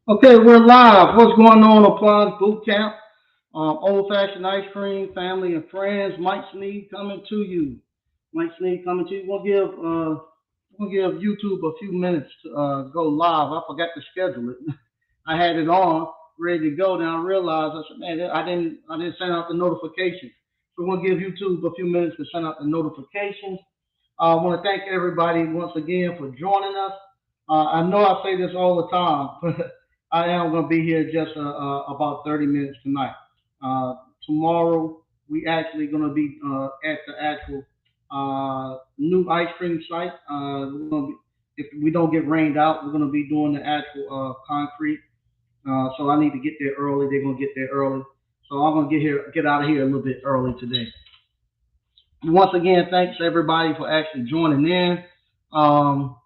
Okay, we're live. What's going on, Appliance Boot Camp? Old fashioned ice cream, family and friends. Mike Sneed coming to you. Mike Sneed coming to you. We'll give YouTube a few minutes to go live. I forgot to schedule it. I had it on, ready to go. Then I realized I said, man, I didn't send out the notifications. So we'll give YouTube a few minutes to send out the notifications. I want to thank everybody once again for joining us. I know I say this all the time, but I am going to be here just about 30 minutes tonight. Uh, Tomorrow, we actually going to be at the actual new ice cream site. We're going to be, if we don't get rained out, we're going to be doing the actual concrete. So I need to get there early. They're going to get there early. So I'm going to get out of here a little bit early today. Once again, thanks everybody for actually joining in. Um,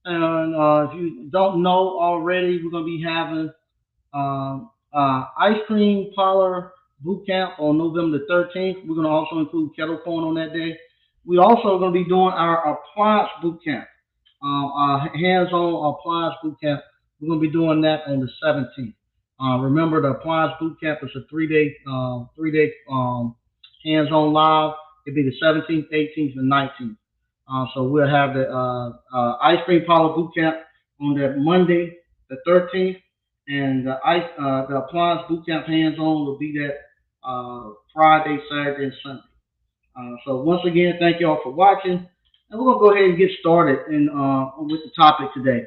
and if you don't know already, we're going to be having ice cream parlor boot camp on November the 13th. We're going to also include Kettle corn on that day. We also going to be doing our appliance boot camp, hands-on appliance boot camp. We're going to be doing that on the 17th. Remember, the appliance boot camp is a three-day hands-on live. It'll be the 17th, 18th, and 19th. So we'll have the ice cream parlor boot camp on that Monday, the 13th, and the appliance boot camp hands-on will be that Friday, Saturday, and Sunday. So once again, thank you all for watching, and we're gonna go ahead and get started with the topic today.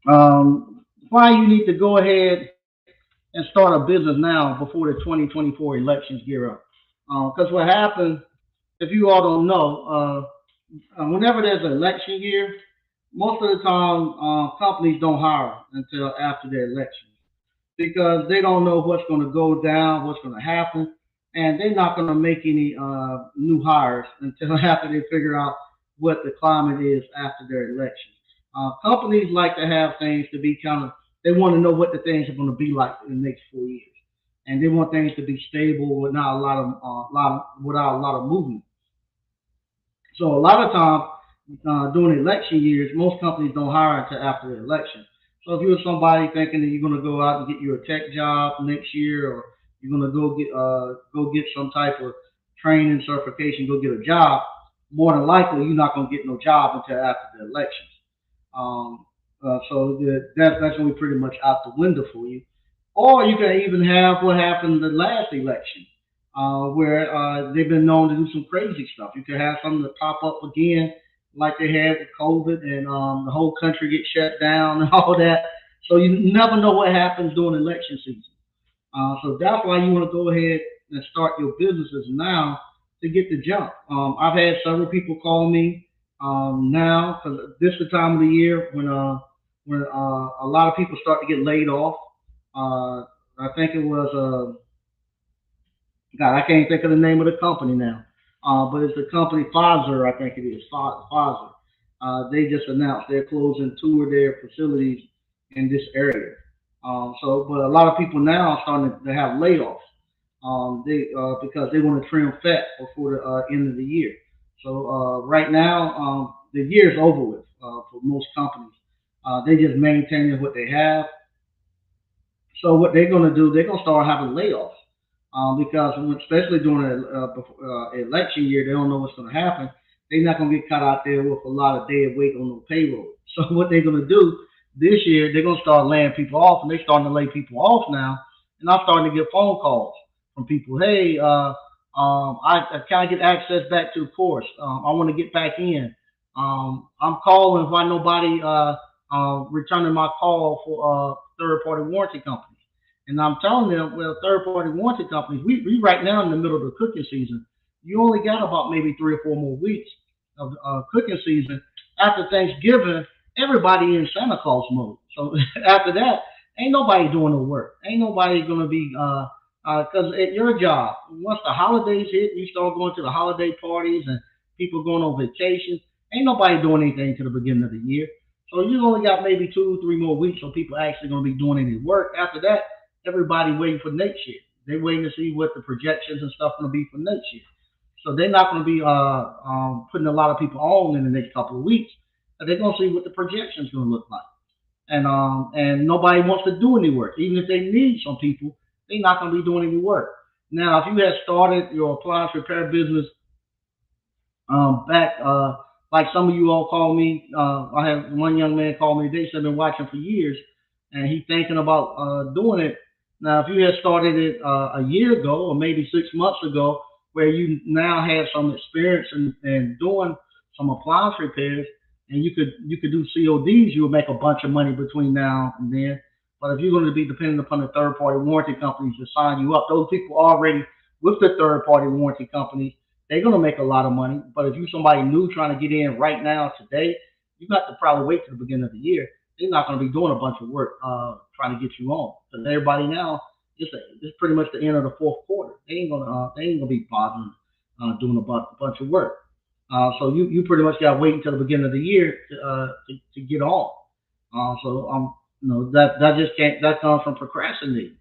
Why you need to go ahead and start a business now before the 2024 elections gear up? Because what happens, if you all don't know, whenever there's an election year, most of the time companies don't hire until after the election because they don't know what's going to go down, what's going to happen, and they're not going to make any new hires until after they figure out what the climate is after their election. Companies like to have things to be kind of, they want to know what the things are going to be like in the next 4 years. And they want things to be stable with not a lot of, without a lot of movement. So a lot of times during election years, most companies don't hire until after the election. So if you're somebody thinking that you're going to go out and get you a tech job next year, or you're going to go get some type of training certification, go get a job, more than likely you're not going to get no job until after the elections. That's going to be pretty much out the window for you. Or you can even have what happened the last election, where they've been known to do some crazy stuff. You could have something to pop up again, like they had with COVID, and the whole country gets shut down and all that. So you never know what happens during election season. So that's why you want to go ahead and start your businesses now to get the jump. I've had several people call me now because this is the time of the year when a lot of people start to get laid off. Uh, I think it was God, I can't think of the name of the company now. But it's the company Pfizer, I think it is Pfizer. They just announced they're closing two of their facilities in this area. But a lot of people now are starting to have layoffs. They Because they want to trim fat before the end of the year. So right now, the year is over with for most companies. They just maintaining what they have. So what they're going to do, they're going to start having layoffs because especially during election year, they don't know what's going to happen. They're not going to get caught out there with a lot of dead weight on the payroll. So what they're going to do this year, they're going to start laying people off, and they're starting to lay people off now. And I'm starting to get phone calls from people. Hey, I can't get access back to the course. I want to get back in. I'm calling why nobody returning my call for third party warranty companies. And I'm telling them, well, third party warranty companies, we right now in the middle of the cooking season. You only got about maybe 3 or 4 more weeks of cooking season. After Thanksgiving, everybody in Santa Claus mode. So after that, ain't nobody doing no work. Ain't nobody gonna be because at your job, once the holidays hit, you start going to the holiday parties and people going on vacations. Ain't nobody doing anything to the beginning of the year. So you only got maybe 2 or 3 more weeks so people actually going to be doing any work. After that, everybody waiting for next year. They're waiting to see what the projections and stuff going to be for next year. So they're not going to be putting a lot of people on in the next couple of weeks. They're going to see what the projections going to look like. and nobody wants to do any work. Even if they need some people, they're not going to be doing any work. Now, if you had started your appliance repair business back, like some of you all call me. I have one young man call me. They said been watching for years, and he's thinking about doing it. Now, if you had started it a year ago or maybe 6 months ago, where you now have some experience in doing some appliance repairs, and you could do CODs, you would make a bunch of money between now and then. But if you're going to be dependent upon the third party warranty companies to sign you up, those people already with the third party warranty companies, they're gonna make a lot of money. But if you somebody new trying to get in right now today, you got to probably wait to the beginning of the year. They're not gonna be doing a bunch of work trying to get you on. Because everybody now, it's pretty much the end of the fourth quarter. They ain't gonna be bothering doing a bunch of work. So you pretty much got to wait until the beginning of the year to get on. That just can't that comes from procrastinating.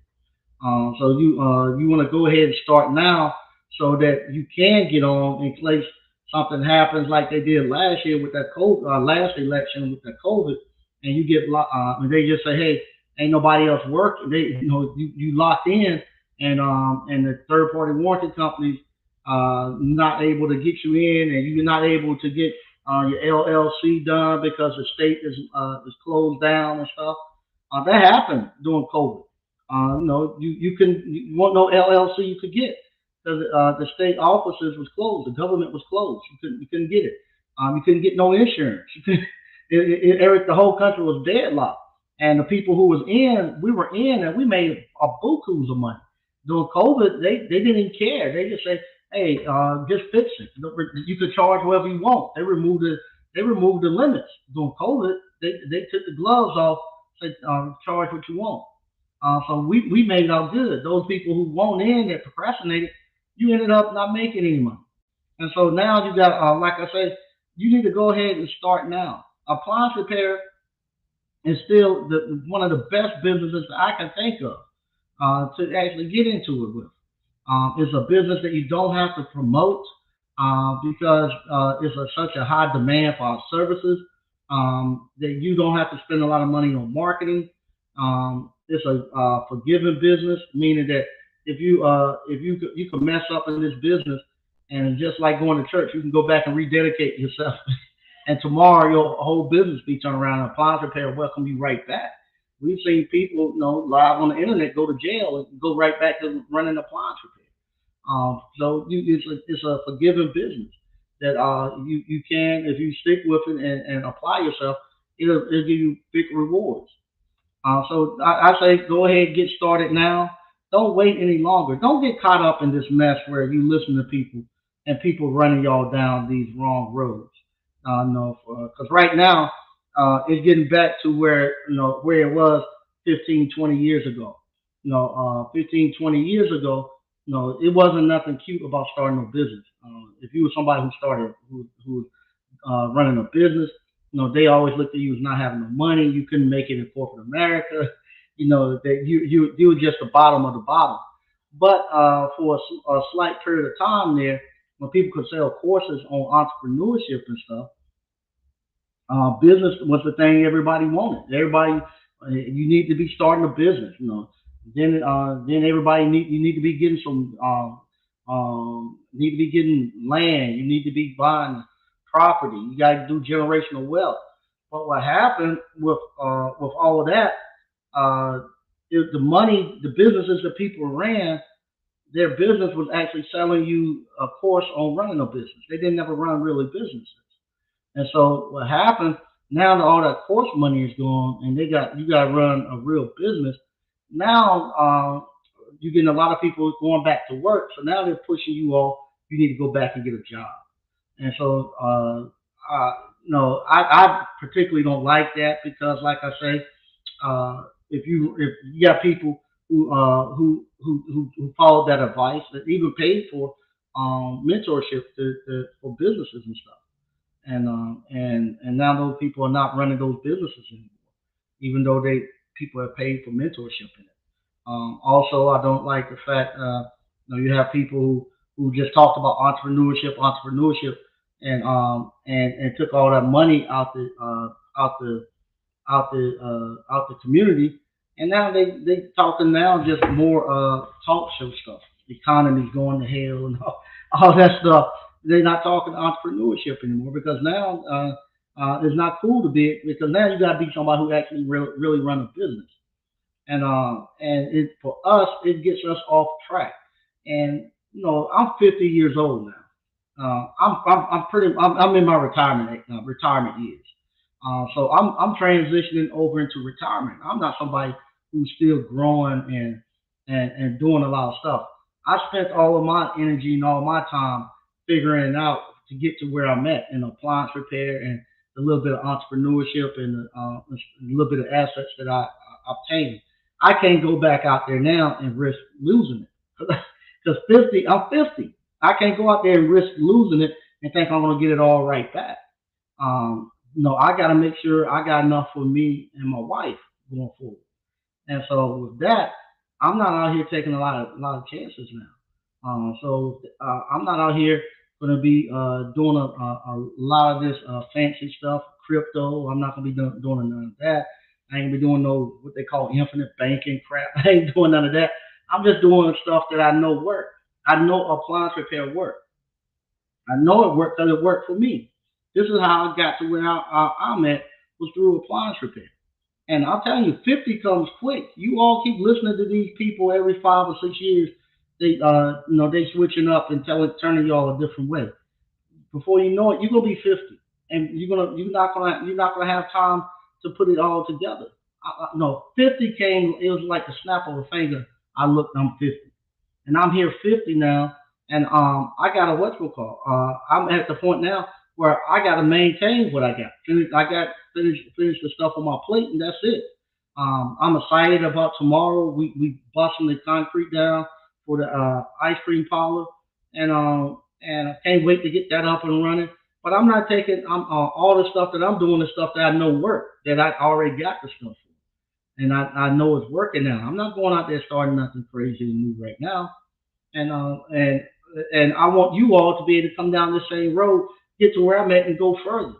So you want to go ahead and start now so that you can get on in case something happens like they did last year with that COVID, last election with that COVID, and you get and they just say, hey, ain't nobody else working. You locked in, and the third party warranty companies not able to get you in, and you're not able to get your LLC done because the state is closed down and stuff. That happened during COVID. You want no LLC you could get because the state offices was closed, the government was closed. You couldn't get it. You couldn't get no insurance. You couldn't, the whole country was deadlocked, and the people who was in, we were in, and we made a bukus of money. During COVID, they didn't even care. They just say, hey, just fix it. You could charge whoever you want. They removed the limits during COVID. They took the gloves off. Said charge what you want. So we made it out good. Those people who won't in that procrastinated, you ended up not making any money. And so now you got, like I say, you need to go ahead and start now. Appliance repair is still one of the best businesses that I can think of to actually get into it with. It's a business that you don't have to promote because it's such a high demand for our services that you don't have to spend a lot of money on marketing. It's a forgiving business, meaning that if you can mess up in this business, and just like going to church, you can go back and rededicate yourself, and tomorrow your whole business be turned around. And appliance repair welcome you right back. We've seen people, live on the internet go to jail and go right back to running appliance repair. It's a forgiving business that you can, if you stick with it and apply yourself, it'll give you big rewards. So I say go ahead and get started now. Don't wait any longer. Don't get caught up in this mess where you listen to people and people running y'all down these wrong roads. No, because right now it's getting back to where it was 15, 20 years ago. 15, 20 years ago, it wasn't nothing cute about starting a business. If you were somebody who was running a business, they always looked at you as not having no money. You couldn't make it in corporate America. That you were just the bottom of the bottom. But for a slight period of time there, when people could sell courses on entrepreneurship and stuff, business was the thing everybody wanted. Everybody, you need to be starting a business. Then everybody you need to be getting some need to be getting land. You need to be buying property. You got to do generational wealth. But what happened with all of that is the money, the businesses that people ran, their business was actually selling you a course on running a business. They didn't ever run really businesses. And so what happened now that all that course money is gone and you got to run a real business. Now you're getting a lot of people going back to work. So now they're pushing you off. You need to go back and get a job. And so no, I particularly don't like that because, like I say, if you got people who followed that advice that even paid for mentorship for businesses and stuff, and now those people are not running those businesses anymore, even though people have paid for mentorship in it. Also, I don't like the fact you have people who just talked about entrepreneurship, and took all that money out the out the community, and now they talking now just more talk show stuff. The economy's going to hell and all that stuff. They're not talking entrepreneurship anymore because now it's not cool to be because now you got to be somebody who actually really run a business and it for us it gets us off track. And I'm 50 years old now. I'm in my retirement years. So I'm transitioning over into retirement. I'm not somebody who's still growing and doing a lot of stuff. I spent all of my energy and all my time figuring it out to get to where I'm at in appliance repair and a little bit of entrepreneurship and a little bit of assets that I obtained. I can't go back out there now and risk losing it because 50, I'm 50. I can't go out there and risk losing it and think I'm going to get it all right back. No, I got to make sure I got enough for me and my wife going forward. And so with that, I'm not out here taking a lot of chances now. I'm not out here going to be doing a lot of this fancy stuff, crypto. I'm not going to be doing none of that. I ain't gonna be doing no what they call infinite banking crap. I ain't doing none of that. I'm just doing stuff that I know work. I know appliance repair work. I know it worked because it worked for me. This is how I got to where I'm at was through appliance repair. And I'll tell you, 50 comes quick. You all keep listening to these people every 5 or 6 years. They switching up and turning y'all a different way. Before you know it, you're gonna be 50, and you're not gonna have time to put it all together. No, 50 came. It was like the snap of a finger. I looked. I'm 50, and I'm here 50 now, and I got a what's it call. I'm at the point now where I got to maintain what I got. I got finish the stuff on my plate, and that's it. I'm excited about tomorrow. We busting the concrete down for the ice cream parlor, and I can't wait to get that up and running. But I'm not taking all the stuff that I'm doing, the stuff that I know work, that I already got the stuff for, and I know it's working now. I'm not going out there starting nothing crazy and new right now, and I want you all to be able to come down the same road, get to where I'm at, and go further.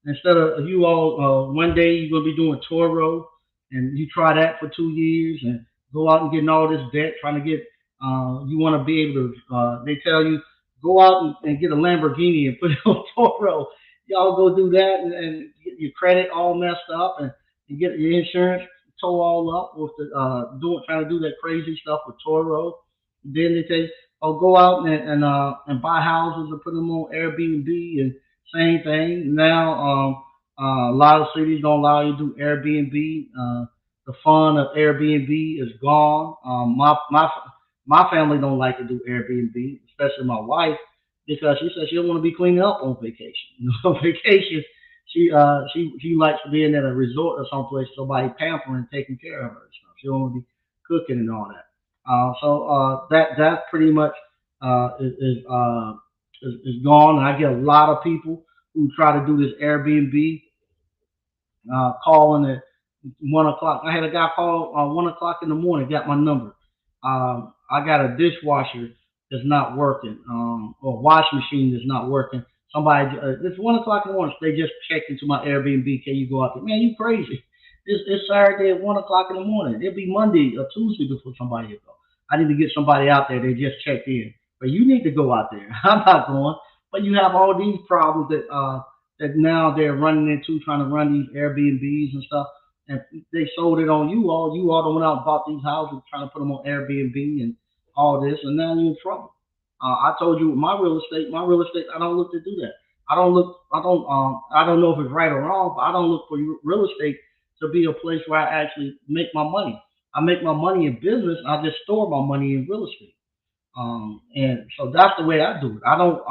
Instead of you all, one day you're gonna be doing Toro, and you try that for 2 years, and go out and getting all this debt, trying to get. You want to be able to. They tell you go out and get a Lamborghini and put it on Toro. Y'all go do that and get your credit all messed up and get your insurance tore all up with the doing trying to do that crazy stuff with Toro. Then they say, "Oh, go out and buy houses and put them on Airbnb and same thing." Now, a lot of cities don't allow you to do Airbnb. The fun of Airbnb is gone. My family don't like to do Airbnb, especially my wife, because she says she don't want to be cleaning up on vacation. On vacation, she likes to be in at a resort or someplace, somebody pampering, taking care of her and stuff. She don't want to be cooking and all that. That pretty much is gone. And I get a lot of people who try to do this Airbnb calling at 1 o'clock. I had a guy call 1 o'clock in the morning, got my number. I got a dishwasher that's not working, or wash machine that's not working. Somebody, it's 1 o'clock in the morning. They just checked into my Airbnb. Can you go out there? Man, you crazy. It's Saturday at 1 o'clock in the morning. It'll be Monday or Tuesday before somebody will go. I need to get somebody out there. They just checked in, but you need to go out there. I'm not going. But you have all these problems that now they're running into trying to run these Airbnbs and stuff. And they sold it on you all. You all went out and bought these houses trying to put them on Airbnb and all this, and now you're in trouble. I told you with my real estate, I don't look to do that. I don't know if it's right or wrong, but I don't look for real estate to be a place where I actually make my money. I make my money in business. I just store my money in real estate. And so that's the way I do it. I don't.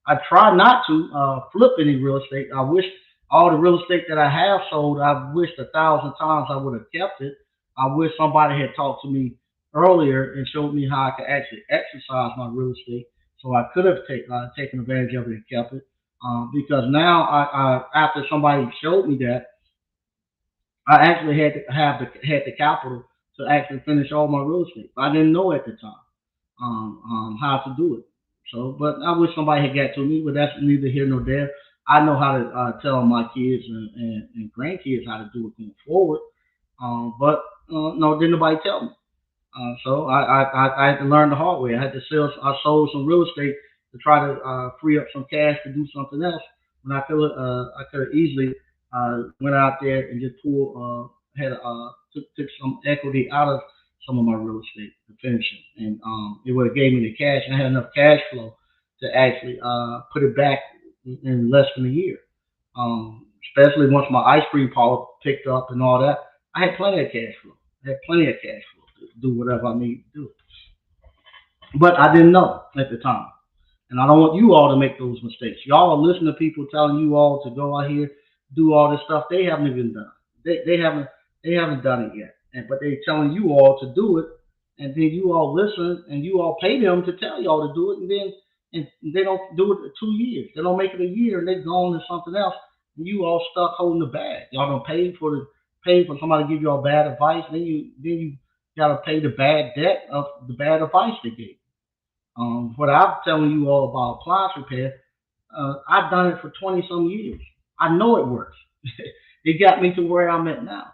I try not to flip any real estate. I wish all the real estate that I have sold. I wish 1,000 times I would have kept it. I wish somebody had talked to me earlier and showed me how I could actually exercise my real estate, so I could have taken advantage of it and kept it. Because now, after somebody showed me that, I actually had the capital to actually finish all my real estate. I didn't know at the time how to do it. So, but I wish somebody had got to me, but that's neither here nor there. I know how to tell my kids and grandkids how to do it going forward. But no, didn't nobody tell me. So I had to learn the hard way. I had to sell. I sold some real estate to try to free up some cash to do something else. When I could have easily went out there and just pulled had took some equity out of some of my real estate to finish it, and it would have gave me the cash. And I had enough cash flow to actually put it back in less than a year. Especially once my ice cream parlor picked up and all that, I had plenty of cash flow. I had plenty of cash flow to do whatever I need to do. But I didn't know at the time. And I don't want you all to make those mistakes. Y'all are listening to people telling you all to go out here, do all this stuff they haven't even done. They haven't done it yet. And but they're telling you all to do it, and then you all listen and you all pay them to tell y'all to do it, and then and they don't do it for 2 years. They don't make it a year, and they're gone to something else. And you all stuck holding the bag. Y'all don't pay for somebody to give y'all bad advice. Then you gotta pay the bad debt of the bad advice they gave. What I'm telling you all about appliance repair, I've done it for 20 some years. I know it works. It got me to where I'm at now.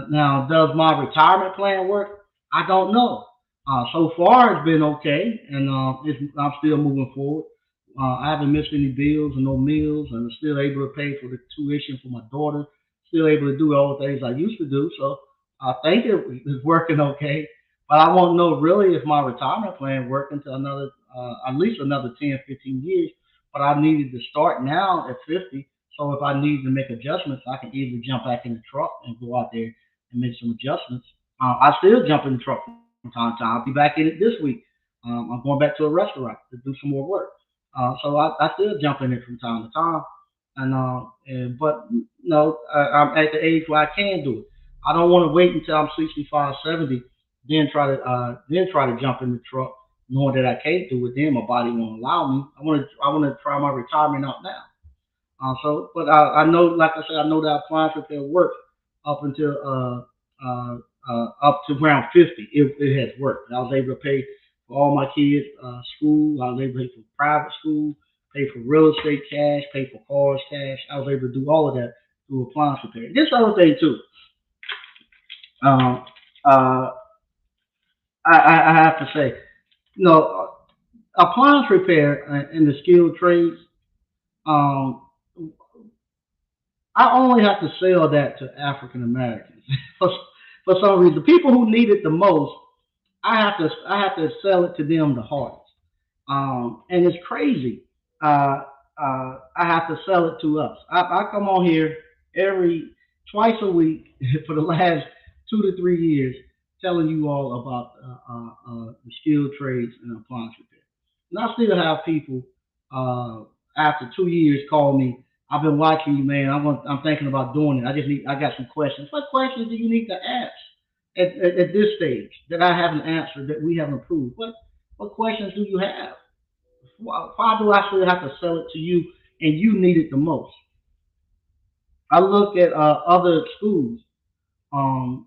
Now, does my retirement plan work? I don't know. So far, it's been okay, and I'm still moving forward. I haven't missed any bills and no meals, and I'm still able to pay for the tuition for my daughter. Still able to do all the things I used to do. So I think it is working okay. But I won't know really if my retirement plan worked until at least another 10, 15 years. But I needed to start now at 50. So if I need to make adjustments, I can easily jump back in the truck and go out there and make some adjustments. I still jump in the truck from time to time. I'll be back in it this week. I'm going back to a restaurant to do some more work. So I still jump in it from time to time. But no, I'm at the age where I can do it. I don't want to wait until I'm 65, 70, then try to jump in the truck, knowing that I can't do it. Then my body won't allow me. I want to try my retirement out now. But I know, like I said, I know that appliance repair works up until up to around 50. It has worked. I was able to pay for all my kids' school. I was able to pay for private school, pay for real estate cash, pay for cars cash. I was able to do all of that through appliance repair. This other thing too. Um, uh, I have to say, you know, appliance repair and the skilled trades. Um, I only have to sell that to African Americans for some reason. The people who need it the most, I have to sell it to them the hardest. And it's crazy. I have to sell it to us. I come on here every twice a week for the last 2 to 3 years, telling you all about the skilled trades and appliance repair. And I still have people after 2 years call me. I've been watching you, man. I'm thinking about doing it. I got some questions. What questions do you need to ask at this stage that I haven't answered, that we haven't approved? What questions do you have? Why do I still have to sell it to you and you need it the most? I look at other schools and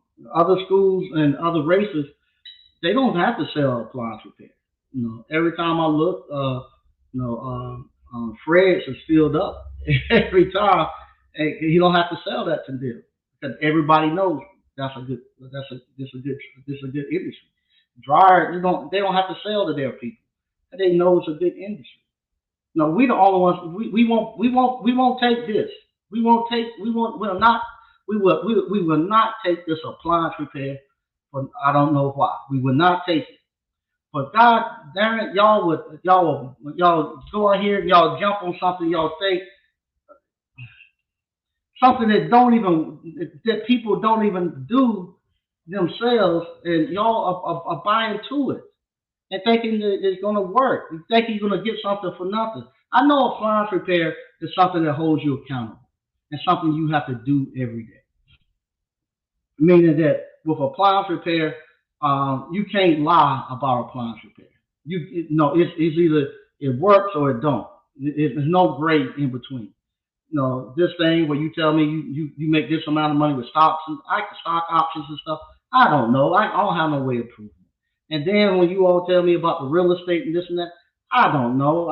other races. They don't have to sell appliance repair. Every time I look, Fred's is filled up every time. And you don't have to sell that to them because everybody knows that's a good industry. Dryer, they don't have to sell to their people. They know it's a good industry. No, we the only ones. We won't take this. Will not. We will not take this appliance repair. But I don't know why. We will not take it. But God damn it, y'all go out here, y'all jump on something, y'all think something that people don't even do themselves, and y'all are buying to it and thinking that it's going to work. You think you're going to get something for nothing. I know appliance repair is something that holds you accountable and something you have to do every day. Meaning that with appliance repair, you can't lie about appliance repair. No, it's either it works or it don't. There's no gray in between. This thing where you tell me you make this amount of money with stocks and stock options and stuff. I don't know. I don't have no way of proving it. And then when you all tell me about the real estate and this and that, I don't know.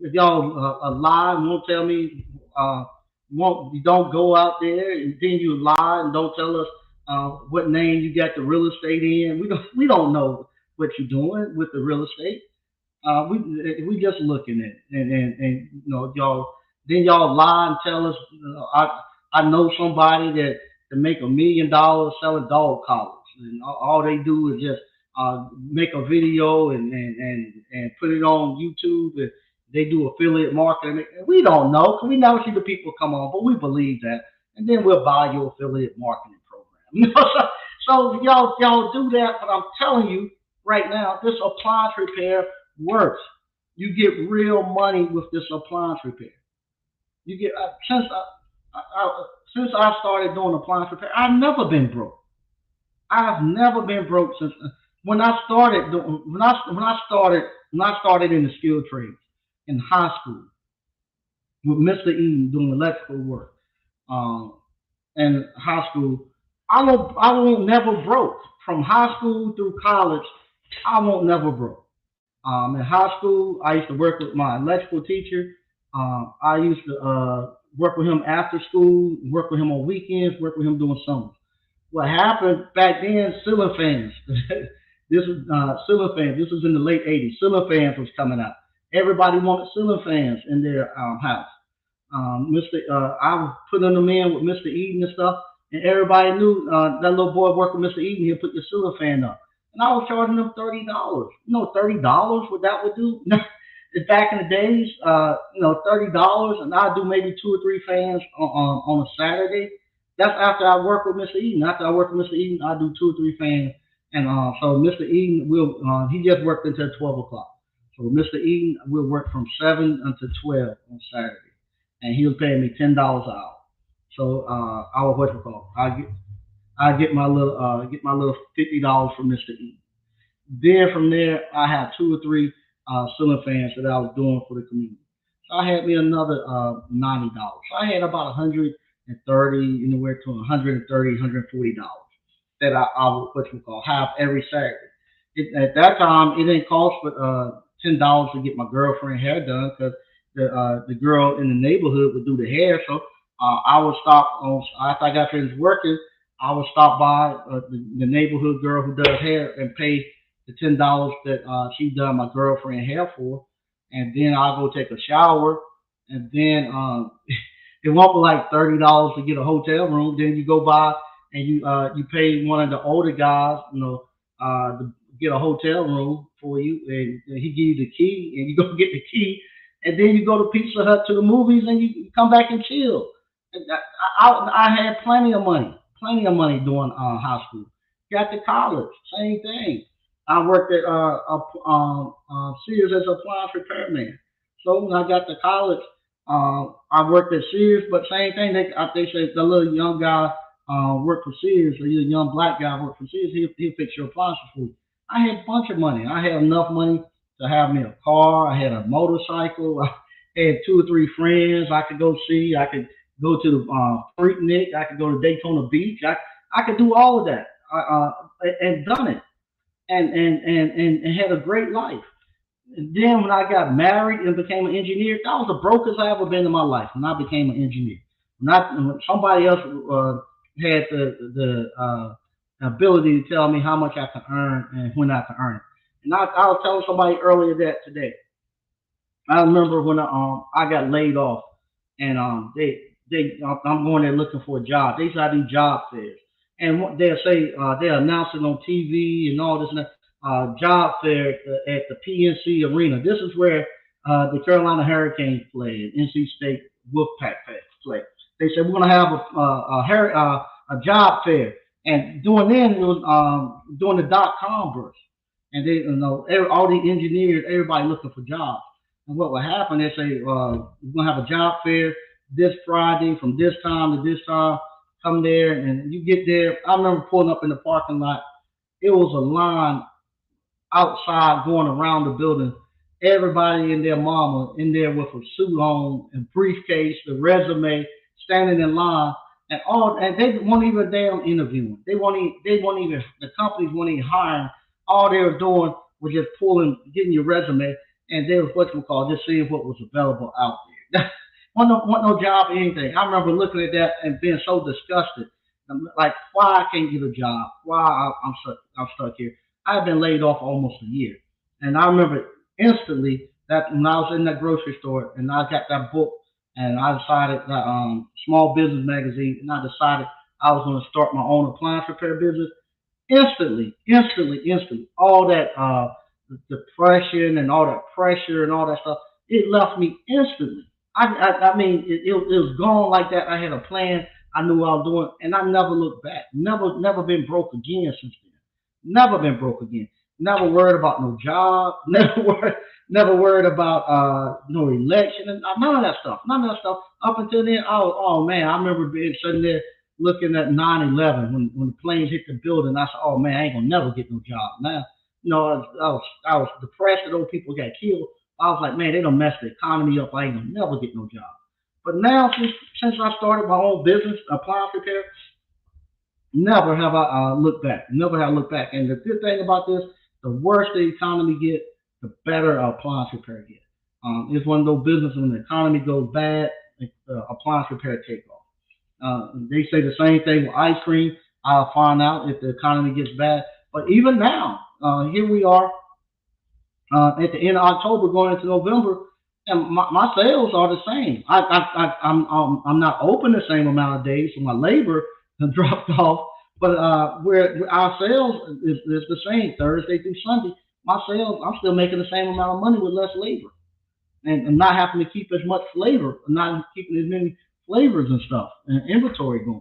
If y'all lie and won't tell me, won't you don't go out there and then you lie and don't tell us what name you got the real estate in. We don't know what you're doing with the real estate. We just looking at it. And y'all then y'all lie and tell us I know somebody that make $1 million selling dog collars and all they do is just make a video and put it on YouTube and they do affiliate marketing. We don't know because we never see the people come on, but we believe that, and then we'll buy your affiliate marketing program. So y'all do that, but I'm telling you right now, this appliance repair works. You get real money with this appliance repair. You get since I started doing appliance repair, I've never been broke. I've never been broke since when I started when I started in the skilled trades in high school with Mr. Eden doing electrical work. Um, in high school, I won't never broke from high school through college. I won't never broke. In high school, I used to work with my electrical teacher. I used to work with him after school, work with him on weekends, work with him doing summers. What happened back then, ceiling fans. This was ceiling fans. This was in the late '80s. Ceiling fans was coming out. Everybody wanted ceiling fans in their house. Mr. I was putting them in with Mr. Eden and stuff, and everybody knew that little boy worked with Mr. Eden. He'll put your ceiling fan up, and I was charging them $30. $30 what that would do. Back in the days, $30, and I do maybe two or three fans on a Saturday. That's after I work with Mr. Eden. After I work with Mr. Eden, I do two or three fans, and so Mr. Eden will he just worked until 12 o'clock. So Mr. Eden will work from 7 until 12 on Saturday, and he was paying me $10 an hour. So I was what you call I get my little $50 from Mr. Eden. Then from there, I had two or three ceiling fans that I was doing for the community. So I had me another $90. So I had about 130, anywhere to 130, $140 that I would what you call have every Saturday. At that time, it didn't cost but $10 to get my girlfriend hair done because the girl in the neighborhood would do the hair. So I would stop on after I got finished working. I would stop by the neighborhood girl who does hair and pay the $10 that she done my girlfriend hair for, and then I'll go take a shower, and then it won't be like $30 to get a hotel room. Then you go by and you pay one of the older guys, to get a hotel room for you, and he give you the key, and you go get the key, and then you go to Pizza Hut to the movies, and you come back and chill. And I had plenty of money during high school. Got to college, same thing. I worked at Sears as an appliance repairman. So when I got to college, I worked at Sears, but same thing. They say the little young guy worked for Sears, or the young black guy worked for Sears. He'll fix your appliances for you. I had a bunch of money. I had enough money to have me a car. I had a motorcycle. I had two or three friends I could go see. I could go to the Freaknik. I could go to Daytona Beach. I could do all of that and done it and had a great life. And then when I got married and became an engineer, that was the brokest I ever been in my life when I became an engineer. When somebody else had the ability to tell me how much I could earn and when I could earn it. And I was telling somebody earlier that today. I remember when I got laid off, and I'm going there looking for a job. They said I do job fairs, and they'll say they'll announce it on TV and all this and that. Job fair at the PNC Arena. This is where the Carolina Hurricanes play and NC State Wolfpack play. They said we're going to have a job fair, and during then it was during the .com burst, and all the engineers, everybody looking for jobs. And what would happen? They say we're going to have a job fair this Friday from this time to this time. Come there, and you get there. I remember pulling up in the parking lot. It was a line outside going around the building. Everybody and their mama in there with a suit on and briefcase, the resume, standing in line, and they weren't even damn interviewing. The companies weren't even hiring. All they were doing was just getting your resume, and they was just seeing what was available out there. Want no job or anything. I remember looking at that and being so disgusted. Like, why I can't get a job? Why I'm stuck here? I had been laid off almost a year, and I remember instantly that when I was in that grocery store and I got that book and I decided that small business magazine, and I decided I was going to start my own appliance repair business. Instantly, all that depression and all that pressure and all that stuff, it left me instantly. I mean, it was gone like that. I had a plan. I knew what I was doing, and I never looked back. Never been broke again since then. Never been broke again. Never worried about no job. Never worried about no election and none of that stuff. None of that stuff. Up until then, oh man, I remember being sitting there looking at 9/11 when the planes hit the building. I said, oh man, I ain't gonna never get no job. Now, I was depressed that those people got killed. I was like, man, they don't mess the economy up. I ain't gonna never get no job. But now, since I started my own business, appliance repair, never have I looked back. Never have looked back. And the good thing about this, the worse the economy get, the better appliance repair get. It's one of those businesses when the economy goes bad, appliance repair take off. They say the same thing with ice cream. I'll find out if the economy gets bad. But even now, here we are at the end of October, going into November, and my sales are the same. I'm not open the same amount of days, so my labor has dropped off. But where our sales is the same Thursday through Sunday. My sales, I'm still making the same amount of money with less labor, and not having to keep as much flavor, not keeping as many flavors and stuff and inventory going.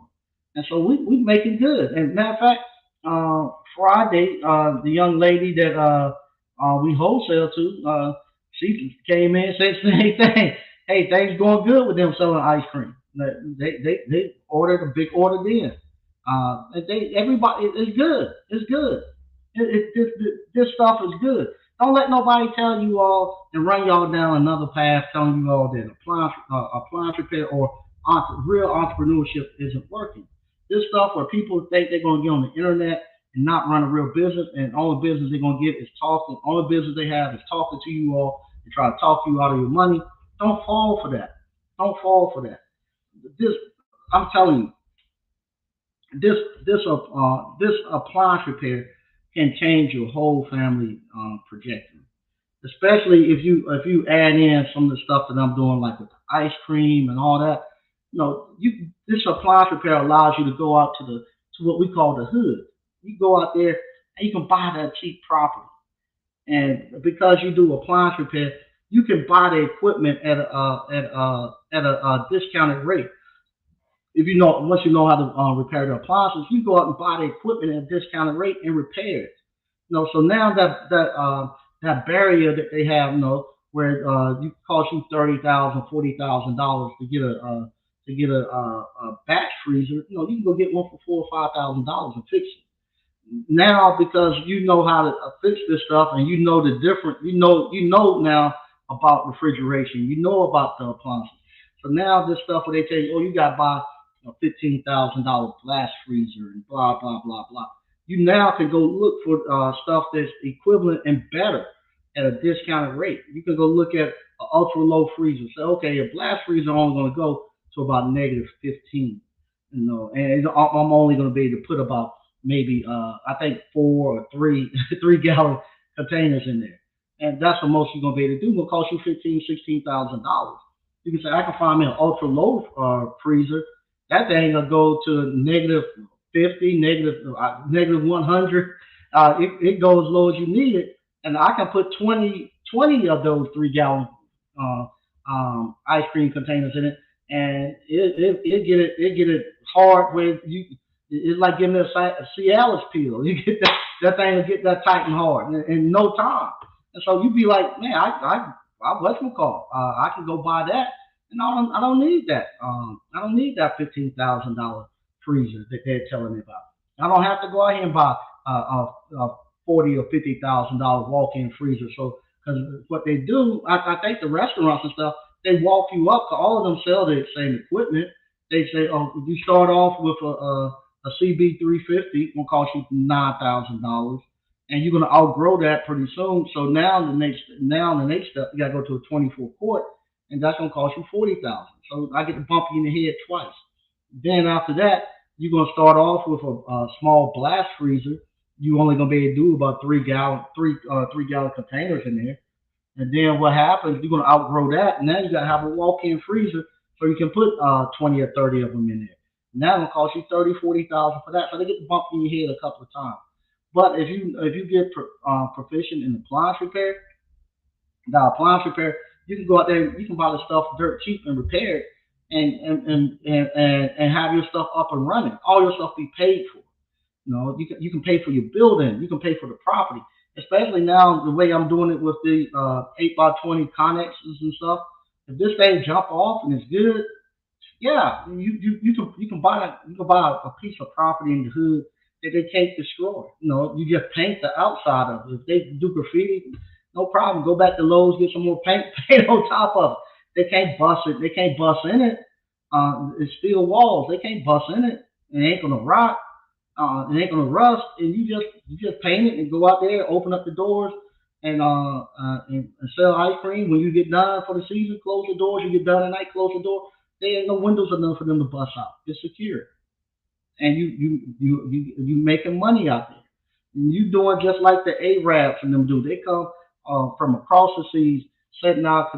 And so we making good. And matter of fact, Friday, the young lady that we wholesale to, she came in and said the same thing. Hey, things going good with them selling ice cream. They ordered a big order then. Everybody, it's good. It's good. This stuff is good. Don't let nobody tell you all and run y'all down another path telling you all that appliance repair or real entrepreneurship isn't working. This stuff where people think they're going to get on the internet and not run a real business, and all the business they're going to get is talking. All the business they have is talking to you all and try to talk you out of your money. Don't fall for that. Don't fall for that. This, I'm telling you, this appliance repair can change your whole family trajectory. Especially if you add in some of the stuff that I'm doing, like with the ice cream and all that. This appliance repair allows you to go out to what we call the hood. You go out there and you can buy that cheap property, and because you do appliance repair, you can buy the equipment at a discounted rate. If you know Once you know how to repair the appliances, you go out and buy the equipment at a discounted rate and repair it. So now that barrier that they have, where you cost you $30,000, $40,000 to get a batch freezer, you can go get one for $4,000 or $5,000 and fix it. Now, because you know how to fix this stuff, and you know the different, now about refrigeration, you know about the appliances. So now this stuff where they tell you, oh, you got to buy a $15,000 glass freezer and blah blah blah blah. You now can go look for stuff that's equivalent and better at a discounted rate. You can go look at an ultra low freezer. Say, okay, a blast freezer only going to go to about negative 15, and I'm only going to be able to put about maybe I think 4 or 3 3 gallon containers in there, and that's the most you're going to be able to do. It's going to cost you $15,000, $16,000. You can say I can find me an ultra low freezer. That thing will go to negative 50, negative 100. It goes as low as you need it, and I can put 20 of those 3 gallon uh, ice cream containers in it, and it get it hard where you. It's like giving it a Cialis pill. You get that thing will get that tight and hard in no time. And so you be like, man, I what's my call? I can go buy that, and I don't need that. I don't need that $15,000 freezer that they're telling me about. I don't have to go out here and buy a $40,000 or $50,000 walk-in freezer. So, because what they do, I think the restaurants and stuff, they walk you up. To all of them sell the same equipment. They say, oh, you start off with a CB350, gonna cost you $9,000. and you're gonna outgrow that pretty soon. So now the next step, you gotta go to a 24 quart, and that's gonna cost you 40,000. So I get to bump you in the head twice. Then after that, you're gonna start off with a small blast freezer. You only gonna be able to do about 3 gallon containers in there. And then what happens? You're gonna outgrow that, and now you gotta have a walk-in freezer so you can put 20 or 30 of them in there. Now it's gonna cost you 30, 40,000 for that. So they get to bump in your head a couple of times. But if you get proficient in appliance repair, you can go out there, you can buy the stuff dirt cheap and repair it, and have your stuff up and running. All your stuff be paid for. You can pay for your building, you can pay for the property. Especially now, the way I'm doing it with the 8x20 connexes and stuff. If this thing jump off and it's good, yeah, you can buy a piece of property in the hood that they can't destroy. You just paint the outside of it. If they do graffiti, no problem. Go back to Lowe's, get some more paint, paint on top of it. They can't bust it. They can't bust in it. It's steel walls. They can't bust in it. It ain't gonna rot. It ain't gonna rust. And you just paint it and go out there, open up the doors, and sell ice cream. When you get done for the season, close the doors. You get done at night, close the door. There ain't no windows enough for them to bust out. It's secure, and you making money out there. And you doing just like the Arabs and them do. They come from across the seas, set in our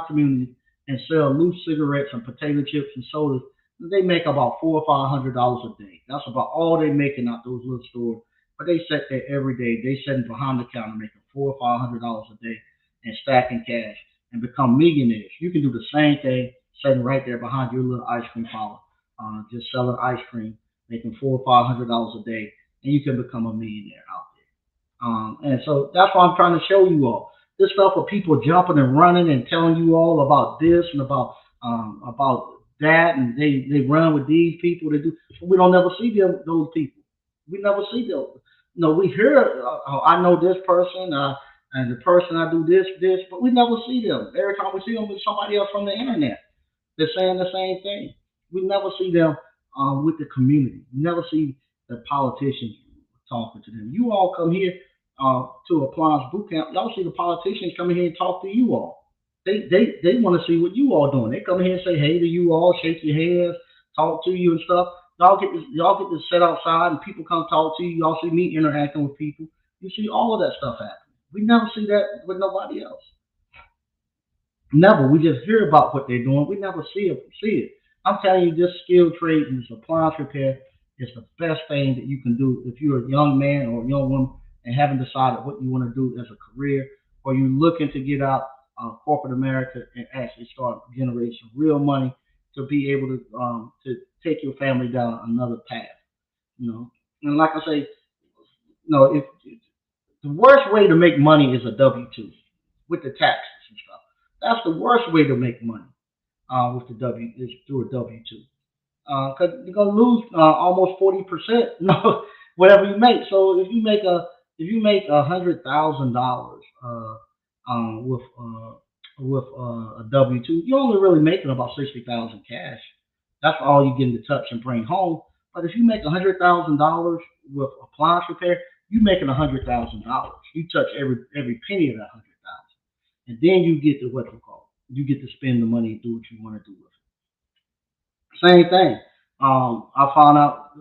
community, and sell loose cigarettes and potato chips and sodas. They make about $400 or $500 a day. That's about all they making out those little stores. But they sit there every day. They sitting behind the counter making $400 or $500 a day and stacking cash and become millionaires. You can do the same thing sitting right there behind your little ice cream parlor, just selling ice cream, making $400 or $500 a day, and you can become a millionaire out there. And so that's what I'm trying to show you all. This stuff of people jumping and running and telling you all about this and about that, and they run with these people. They do. We don't never see those people. We never see them. No, we hear. I know this person, and the person I do this, but we never see them. Every time we see them, with somebody else from the internet. They're saying the same thing. We never see them with the community. We never see the politicians talking to them. You all come here to Appliance Boot Camp. Y'all see the politicians coming here and talk to you all. They want to see what you all doing. They come here and say hey to you all, shake your hands, talk to you and stuff. Y'all get to sit outside and people come talk to you. Y'all see me interacting with people. You see all of that stuff happening. We never see that with nobody else. Never. We just hear about what they're doing. We never see it. I'm telling you, this skilled trade and this appliance repair is the best thing that you can do if you're a young man or a young woman and haven't decided what you want to do as a career, or you're looking to get out corporate America and actually start generating some real money to be able to take your family down another path. You know, and like I say, if the worst way to make money is a W-2 with the taxes and stuff. That's the worst way to make money with the W is through a W-2 because you're gonna lose almost 40%. Whatever you make. So if you make $100,000 with a W-2, you're only really making about 60,000 cash. That's all you get to touch and bring home. But if you make $100,000 with appliance repair, you're making $100,000. You touch every penny of that 100,000, and then you get to what you call. You get to spend the money and do what you want to do with it. Same thing. I found out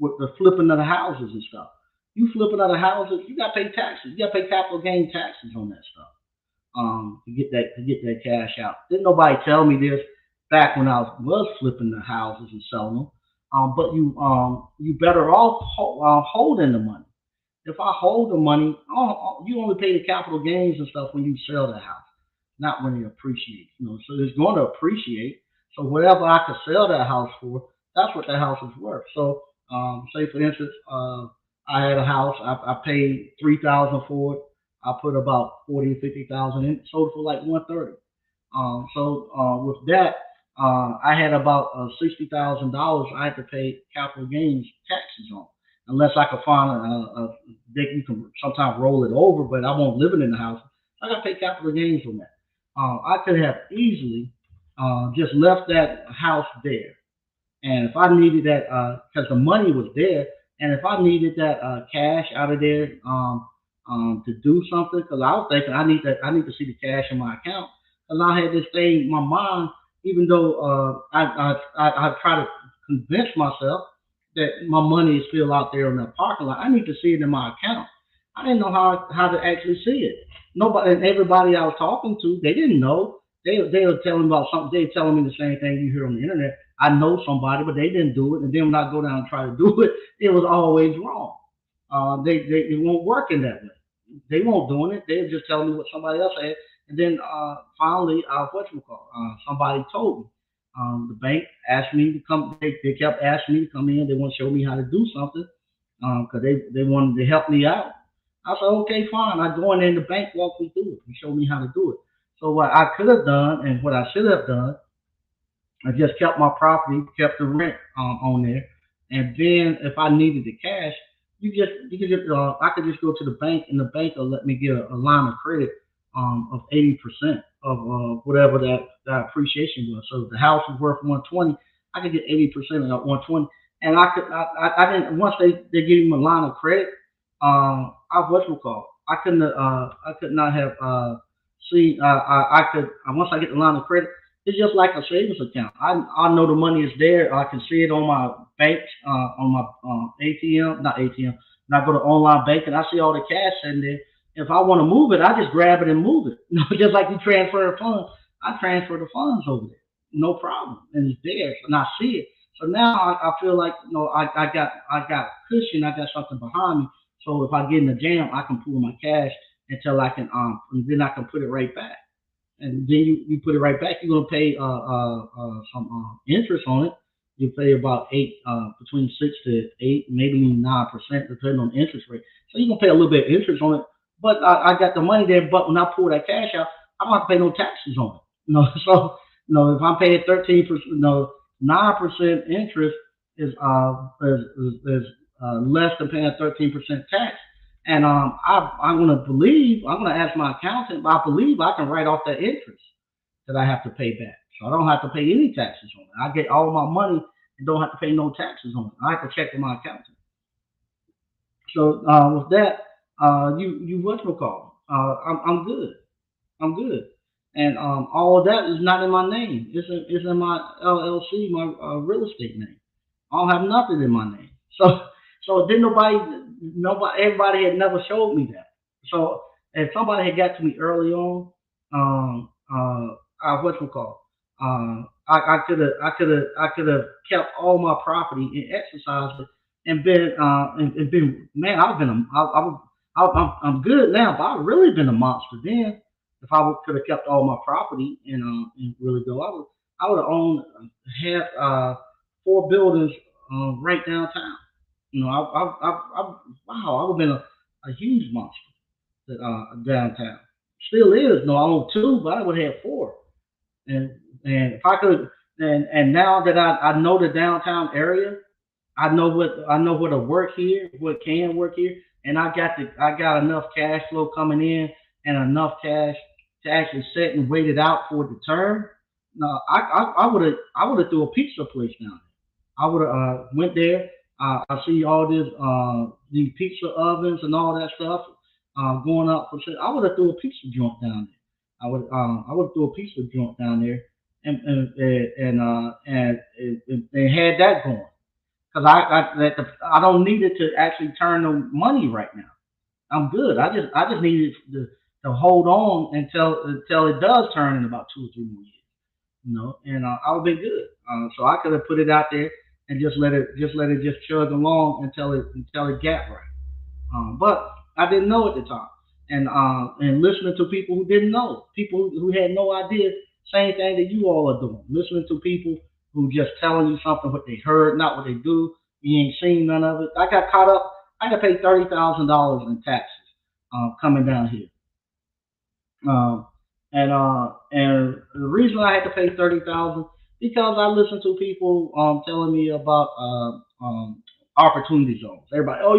with the flipping of the houses and stuff. You flipping of the houses, you got to pay taxes. You got to pay capital gain taxes on that stuff to get that cash out. Didn't nobody tell me this back when I was flipping the houses and selling them. But you better off holding the money. If I hold the money, you only pay the capital gains and stuff when you sell the house, not when it appreciates. So it's going to appreciate. So whatever I could sell that house for, that's what that house is worth. So say for instance, I had a house, I paid 3,000 for it. I put about 40 or 50,000 in, sold for like 130. With that, I had about $60,000 I had to pay capital gains taxes on, unless I could find you can sometimes roll it over, but I won't live in the house. I got to pay capital gains on that. I could have easily just left that house there, and if I needed that, because the money was there, And if I needed that cash out of there to do something, because I was thinking I need to see the cash in my account, because I had this thing in my mind, even though I try to convince myself that my money is still out there in the parking lot. I need to see it in my account. I didn't know how to actually see it. Nobody and everybody I was talking to, they didn't know. They were telling about something. They were telling me the same thing you hear on the internet. I know somebody, but they didn't do it. And then when I go down and try to do it, it was always wrong. They won't work in that way. They won't doing it. They were just telling me what somebody else said. And then finally, somebody told me. The bank asked me to come. They kept asking me to come in. They want to show me how to do something because they wanted to help me out. I said, okay, fine. I go in there and the bank walked me through it and showed me how to do it. So what I could have done and what I should have done, I just kept my property, kept the rent on there, and then if I needed the cash, you could just I could just go to the bank and the bank will let me get a line of credit of 80% of whatever that appreciation was. So if the house was worth 120, I could get 80% of that 120, and I didn't once they gave me a line of credit, I what's it called? I could not have seen I could once I get the line of credit. It's just like a savings account. I know the money is there. I can see it on my bank, on my ATM, not ATM. And I go to online banking. I see all the cash in there. If I want to move it, I just grab it and move it. Just like you transfer funds, I transfer the funds over there, no problem, and it's there, and I see it. So now I feel like I got cushion. I got something behind me. So if I get in a jam, I can pull my cash until I can and then I can put it right back and then you put it right back. You're gonna pay some interest on it. You pay about between 6 to 8, maybe 9%, depending on the interest rate. So you're gonna pay a little bit of interest on it. But I got the money there. But when I pull that cash out, I don't have to pay no taxes on it. So if I'm paying 13%, 9% interest is less than paying 13% tax. And I'm gonna ask my accountant, but I believe I can write off that interest that I have to pay back. So I don't have to pay any taxes on it. I get all my money and don't have to pay no taxes on it. I have to check with my accountant. So with that, you what you call? I'm good. I'm good. And all of that is not in my name. It's in my LLC, my real estate name. I don't have nothing in my name. So then everybody had never showed me that. So if somebody had got to me early on, what you call, I could have kept all my property and exercised it and been man, I've been a, I'm good now, but I've really been a monster then. If could have kept all my property and really go, I would have owned had 4 buildings right downtown. Wow, I would have been a huge monster downtown. Still is. No, I own 2, but I would have 4. And if I could, and now that I know the downtown area, I know what to work here, what can work here, and I got enough cash flow coming in and enough cash to actually sit and wait it out for the turn. No, I would have threw a pizza place down. I would have went there. I see all this these pizza ovens and all that stuff going up for sale. I would have threw a pizza joint down there. I would throw a pizza joint down there and had that going because I don't need it to actually turn the money right now. I'm good. I just needed to hold on until it does turn in about 2 or 3 more years. And I would have been good. So I could have put it out there and just chug along until it got right. But I didn't know at the time, and listening to people who didn't know, people who had no idea, same thing that you all are doing. Listening to people who just telling you something what they heard, not what they do. You ain't seen none of it. I got caught up. I got paid $30,000 in taxes coming down here. Um, and the reason I had to pay 30,000 because I listened to people telling me about opportunity zones. Everybody, oh,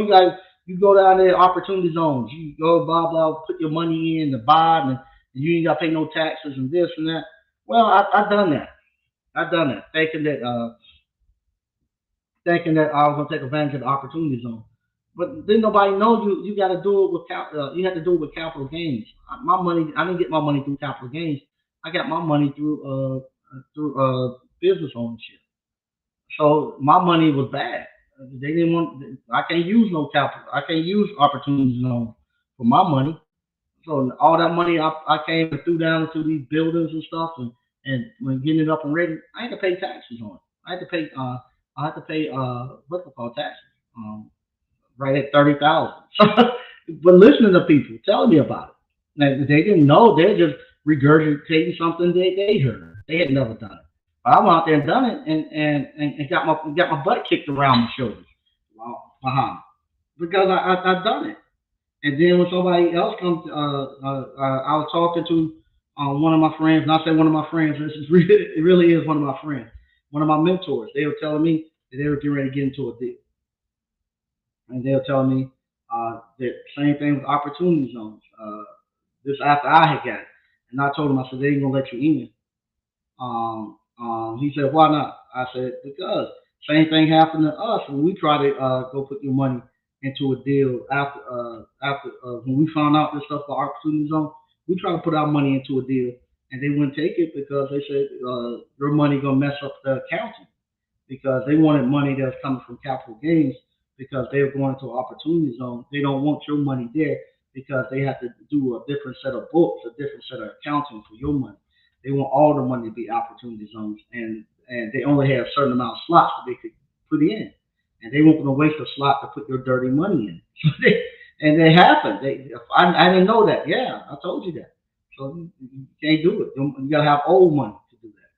you go down there, opportunity zones. You go blah blah, put your money in the buy, and you ain't got to pay no taxes and this and that. Well, I done that. I done that, thinking that thinking that I was gonna take advantage of the opportunity zone. But then nobody knows you got to do it with you have to do it with capital gains. My money, I didn't get my money through capital gains. I got my money through business ownership. So my money was bad. They didn't want. I can't use no capital. I can't use opportunity zone for my money. So all that money I came and threw down into these buildings and stuff, and when getting it up and ready, I had to pay taxes on it. I had to pay what's it called taxes. Right at 30,000. But listening to people telling me about it, like, they didn't know. They're just regurgitating something they heard. They had never done it. But I went out there and done it, and got my butt kicked around my shoulders, behind, because I done it. And then when somebody else comes, I was talking to one of my friends, and I say one of my friends. This is really, it really is one of my friends, one of my mentors. They were telling me that they were getting ready to get into a deal, and they were telling me that same thing with opportunity zones. This after I had got it, and I told him, I said, they ain't gonna let you in. He said, why not? I said, because same thing happened to us when we tried to go put your money into a deal after when we found out this stuff for opportunity zone. We tried to put our money into a deal, and they wouldn't take it because they said your money gonna mess up the accounting, because they wanted money that was coming from capital gains, because they were going to an opportunity zone. They don't want your money there because they have to do a different set of books, a different set of accounting for your money. They want all the money to be opportunity zones, and they only have a certain amount of slots that they could put in, and they weren't going to waste a slot to put your dirty money in. So and they happened. I didn't know that. Yeah, I told you that. So you can't do it. You got to have old money to do that.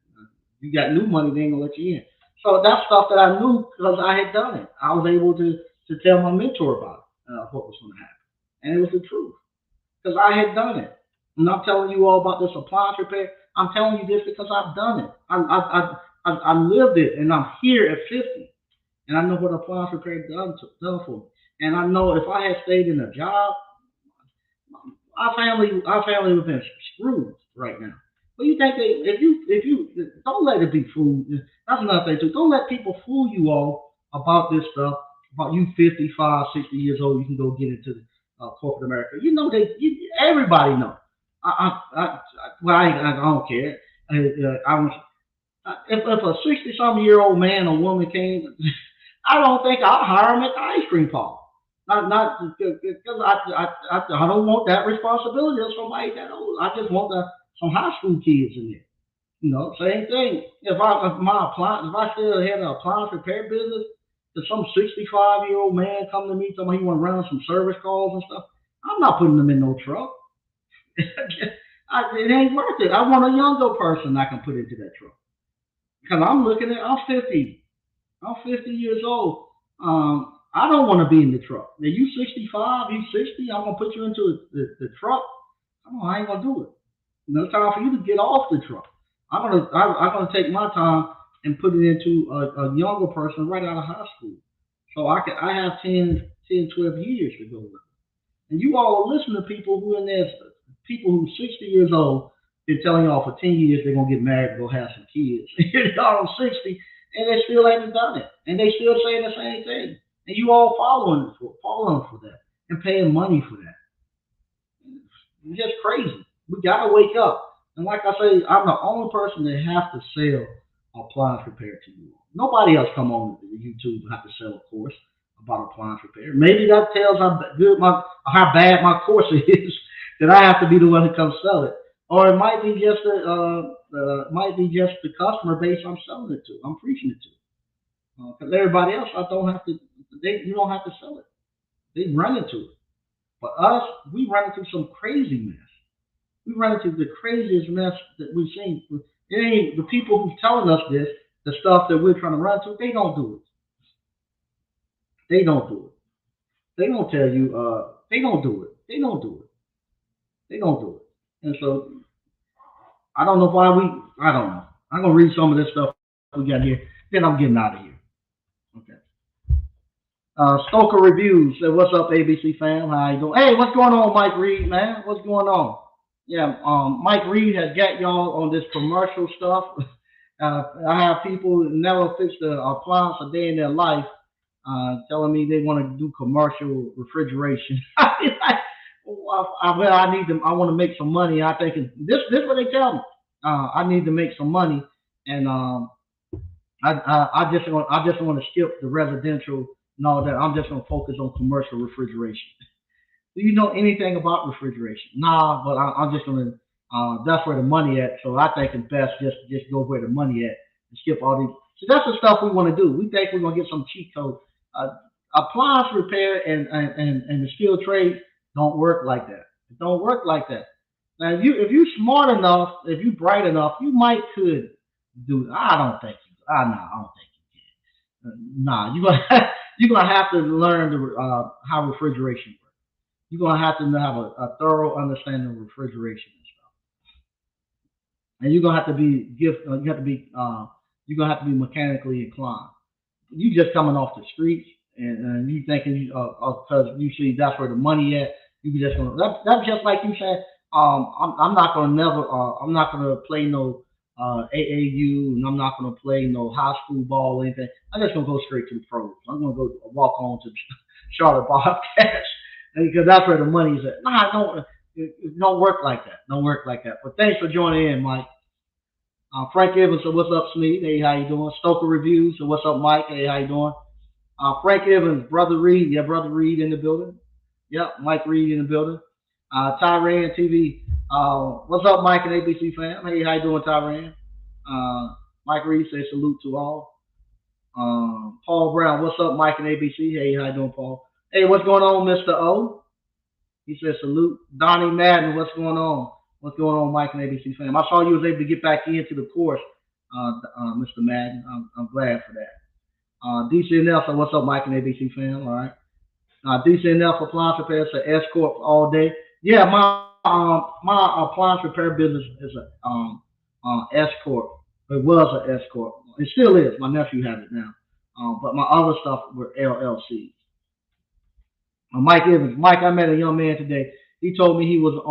You got new money, they ain't gonna let you in. So that's stuff that I knew because I had done it. I was able to tell my mentor about what was going to happen, and it was the truth because I had done it. I'm not telling you all about this appliance repair. I'm telling you this because I've done it. I lived it, and I'm here at 50, and I know what appliance repair done for me. And I know if I had stayed in a job, our family would have been screwed right now. But you think they if you don't let it be fooled. That's another thing too. Don't let people fool you all about this stuff. About you 55, 60 years old, you can go get into corporate America. You know everybody know. I don't care. If a 60-something-year-old man or woman came, I don't think I'll hire him at the ice cream parlor. Not because I don't want that responsibility of somebody that old. I just want some high school kids in there. Same thing. If I still had an appliance repair business, if some 65-year-old man come to me telling me he want to run some service calls and stuff, I'm not putting them in no truck. It ain't worth it. I want a younger person I can put into that truck. Because I'm 50. I'm 50 years old. I don't want to be in the truck. Now you 65, you 60, I'm gonna put you into the truck. I ain't gonna do it. It's time for you to get off the truck. I'm gonna take my time and put it into a younger person right out of high school. So I have 12 years to go with. And you all listen to people who in there, people who 60 years old, been telling y'all for 10 years they're gonna get married and go have some kids. Y'all 60 and they still haven't done it. And they still saying the same thing. And you all following for that and paying money for that. It's just crazy. We gotta wake up. And like I say, I'm the only person that have to sell appliance repair to you. Nobody else come on YouTube and have to sell a course about appliance repair. Maybe that tells how bad my course is that I have to be the one to come sell it. Or it might be just the customer base I'm selling it to. I'm preaching it to. Because everybody else, I don't have to. You don't have to sell it. They run into it. But us, we run into some crazy mess. We run into the craziest mess that we've seen. It ain't the people who's telling us this, the stuff that we're trying to run to. They don't do it. They don't do it. They don't tell you. They don't do it. They don't do it. They don't do it. And so I don't know why we. I don't know. I'm gonna read some of this stuff we got here. Then I'm getting out of here. Okay. Stoker Reviews said, "What's up, ABC fam? How you doing? Hey, what's going on, Mike Reed, man? What's going on? Yeah, Mike Reed has got y'all on this commercial stuff. I have people who never fix the appliance a day in their life, telling me they want to do commercial refrigeration. I be like, well, I need them. I want to make some money. I think this is what they tell me. I need to make some money, and I just want to skip the residential and all that. I'm just gonna focus on commercial refrigeration. Do you know anything about refrigeration? Nah, but I'm just gonna. That's where the money at. So I think it's best just go where the money at and skip all these. So that's the stuff we want to do. We think we're gonna get some cheat code. Uh, Appliance repair and the skilled trade don't work like that. It don't work like that. Now, if you smart enough, if you bright enough, you might could do. I don't think you. I don't think you can. Nah, you gonna you're gonna have to learn how refrigeration works. You're gonna have to have a thorough understanding of refrigeration and stuff, and you're gonna have to be gift. You have to be you're gonna have to be mechanically inclined. You just coming off the streets and you thinking because you see that's where the money at. You just gonna that's just like you said. I'm not gonna never. I'm not gonna play no AAU, and I'm not gonna play no high school ball or anything. I'm just gonna go straight to the pros. I'm gonna go walk on to Charlotte Bobcats because that's where the money's at. Nah, don't. It don't work like that. Don't work like that. But thanks for joining in, Mike. Frank Evans, so what's up, Smeed? Hey, how you doing? Stoker Reviews, so what's up, Mike? Hey, how you doing? Frank Evans, Brother Reed, yeah, Brother Reed in the building. Yep, Mike Reed in the building. Tyran TV, what's up, Mike and ABC fam? Hey, how you doing, Tyran? Uh, Mike Reed says salute to all. Paul Brown, what's up, Mike and ABC? Hey, how you doing, Paul? Hey, what's going on, Mr. O? He says salute. Donnie Madden, what's going on? What's going on, Mike and ABC fam? I saw you was able to get back into the course, Mr. Madden. I'm glad for that. DCNF, so what's up, Mike and ABC fam? All right. DCNF appliance repair, so S Corp all day. Yeah, my appliance repair business is a S Corp. It was an S Corp. It still is. My nephew has it now. But my other stuff were LLCs. Mike Evans. Mike, I met a young man today. He told me he was the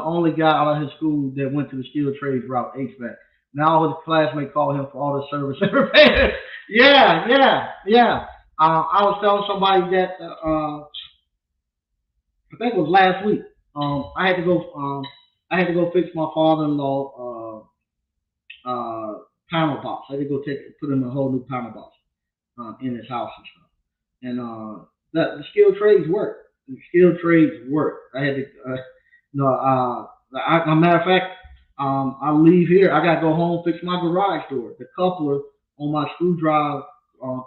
only guy out of his school that went to the skilled trades route, HVAC. Now all his classmates call him for all the service and repairs. Yeah, yeah, yeah. I was telling somebody that I think it was last week. I had to go. I had to go fix my father-in-law panel box. I had to go put in a whole new panel box in his house and stuff. And the skilled trades work. The skilled trades work. I had to, a matter of fact, I leave here. I gotta go home fix my garage door. The coupler on my screwdriver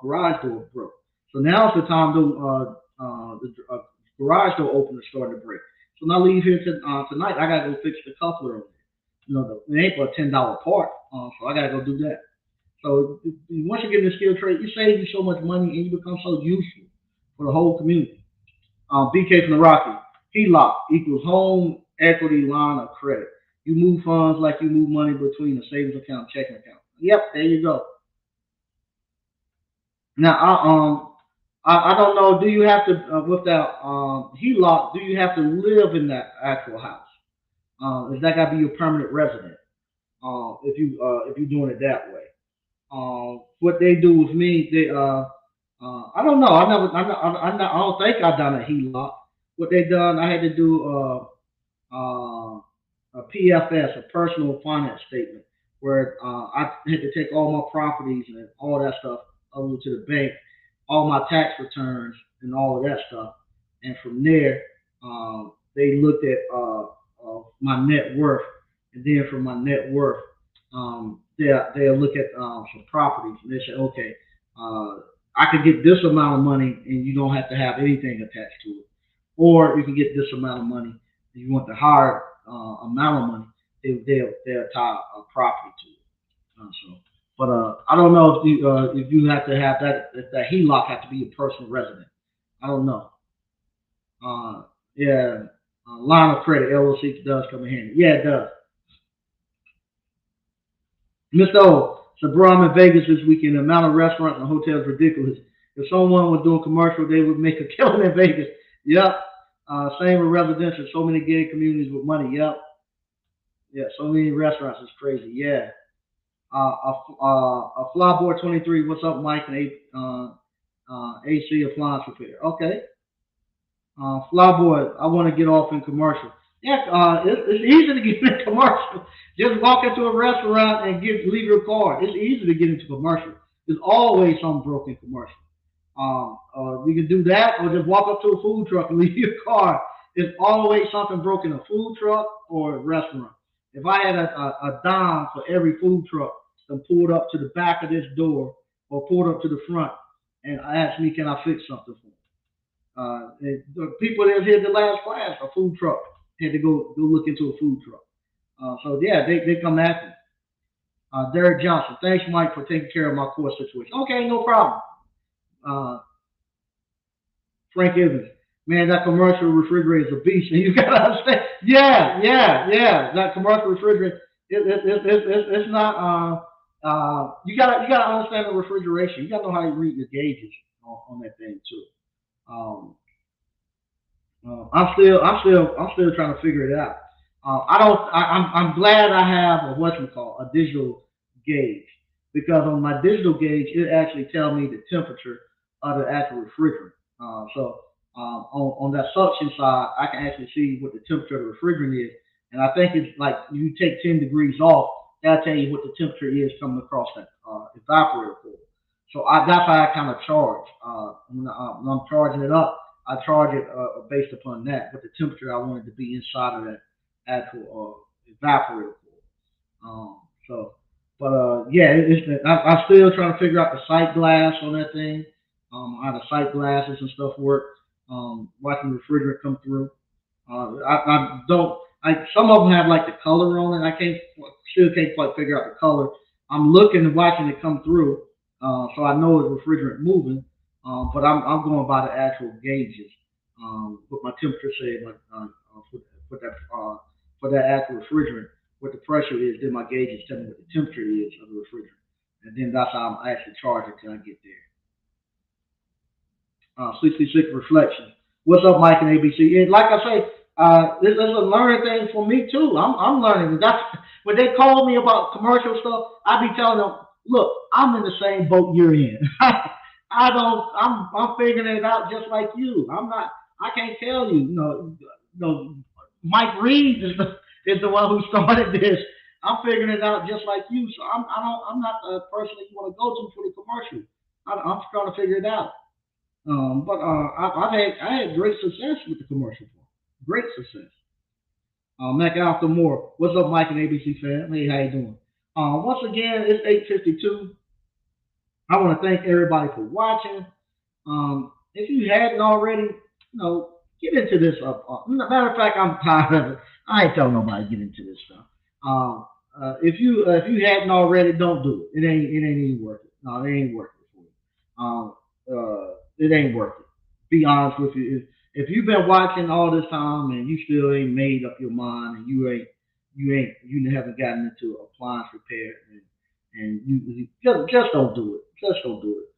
garage door broke. So now's the time the garage door opener started to break. So when I leave here tonight, I gotta go fix the coupler on it. It ain't for a $10 part, so I gotta go do that. So once you get in the skilled trade, you save you so much money and you become so useful for the whole community. BK from the Rocky, HELOC equals home equity line of credit. You move funds like you move money between a savings account and checking account. Yep, there you go. Now, I don't know. Do you have to with that HELOC? Do you have to live in that actual house? Is that got to be your permanent resident? If you're doing it that way. What they do with me, I don't know. I don't think I done a HELOC. What they done, I had to do a PFS, a personal finance statement, where I had to take all my properties and all that stuff over to the bank, all my tax returns and all of that stuff, and from there, they looked at my net worth, and then from my net worth, they'll look at some properties, and they say, okay, I could get this amount of money, and you don't have to have anything attached to it, or you can get this amount of money. If you want the higher amount of money, they'll tie a property to it. But I don't know if you have to have that if that HELOC have to be a personal resident. I don't know. Yeah, line of credit LLC does come in handy. Yeah, it does. Mr. O, so bro, I'm in Vegas this weekend. The amount of restaurants and hotels is ridiculous. If someone was doing commercial, they would make a killing in Vegas. Yep. Same with residential. So many gated communities with money. Yep. Yeah. So many restaurants. It's crazy. Yeah. A Flyboard 23. What's up, Mike? And AC appliance repair. Okay. Flyboard. I want to get off in commercial. Yeah, it's easy to get in commercial. Just walk into a restaurant and leave your card. It's easy to get into commercial. There's always some broken commercial. You can do that, or just walk up to a food truck and leave your card. There's always something broken in a food truck or a restaurant. If I had a dime for every food truck that pulled up to the back of this door or pulled up to the front and asked me, can I fix something for them? The people that was here the last class, a food truck, had to go look into a food truck. So yeah, they come after me. Derek Johnson, thanks Mike for taking care of my core situation. Okay, no problem. Uh, Frank Evans, man, that commercial refrigerator is a beast, and you gotta understand. Yeah, yeah, yeah. That commercial refrigerator, it's not. You gotta understand the refrigeration. You gotta know how you read your gauges on that thing too. Um, I'm still trying to figure it out. I don't. I'm glad I have a what we call a digital gauge because on my digital gauge it actually tells me the temperature of the actual refrigerant. On that suction side, I can actually see what the temperature of the refrigerant is, and I think it's like you take 10 degrees off, that'll tell you what the temperature is coming across that evaporator core. So that's how I kind of charge. When I'm charging it up, I charge it based upon that, what the temperature I want it to be inside of that actual evaporator core. So, but yeah, I'm still trying to figure out the sight glass on that thing. How the sight glasses and stuff work. Watching the refrigerator come through. I don't. Some of them have like the color on it. I can't still can't quite figure out the color. I'm looking and watching it come through, so I know it's refrigerant moving. But I'm going by the actual gauges. What my temperature said, for that for that actual refrigerant, what the pressure is. Then my gauges tell me what the temperature is of the refrigerant, and then that's how I'm actually charging till I get there. 66 Reflections. What's up, Mike and ABC? And like I say, this is a learning thing for me too. I'm learning. That's when they call me about commercial stuff. I be telling them, look, I'm in the same boat you're in. I don't. I'm figuring it out just like you. I'm not. I can't tell you. No. Mike Reed is the one who started this. I'm figuring it out just like you. So I'm not the person that you want to go to for the commercial. I'm trying to figure it out. But I had great success with the commercial part. Great success. Mac Alpha Moore. What's up, Mike and ABC fan? Hey, how you doing? Once again, it's 8:52. I want to thank everybody for watching. If you hadn't already, get into this. Matter of fact, I'm tired of it. I ain't telling nobody to get into this stuff. If you hadn't already, don't do it. It ain't even worth it. No, it ain't worth it for you. It ain't worth it. Be honest with you. If you've been watching all this time and you still ain't made up your mind and you haven't gotten into appliance repair and you just don't do it. Just don't do it.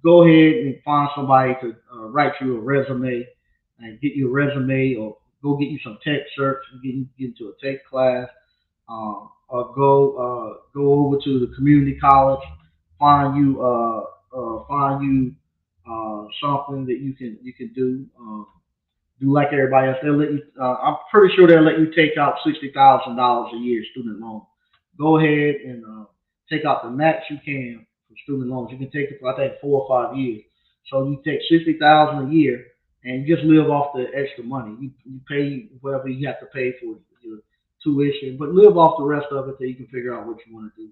Go ahead and find somebody to write you a resume and get you a resume or go get you some tech certs and get into a tech class. Or go over to the community college, find you something that you can do. Do like everybody else. They'll let you. I'm pretty sure they'll let you take out $60,000 a year student loan. Go ahead and take out the max you can for student loans. You can take it for I think 4 or 5 years. So you take 60,000 a year and you just live off the extra money. You pay whatever you have to pay for your tuition, but live off the rest of it till you can figure out what you want to do.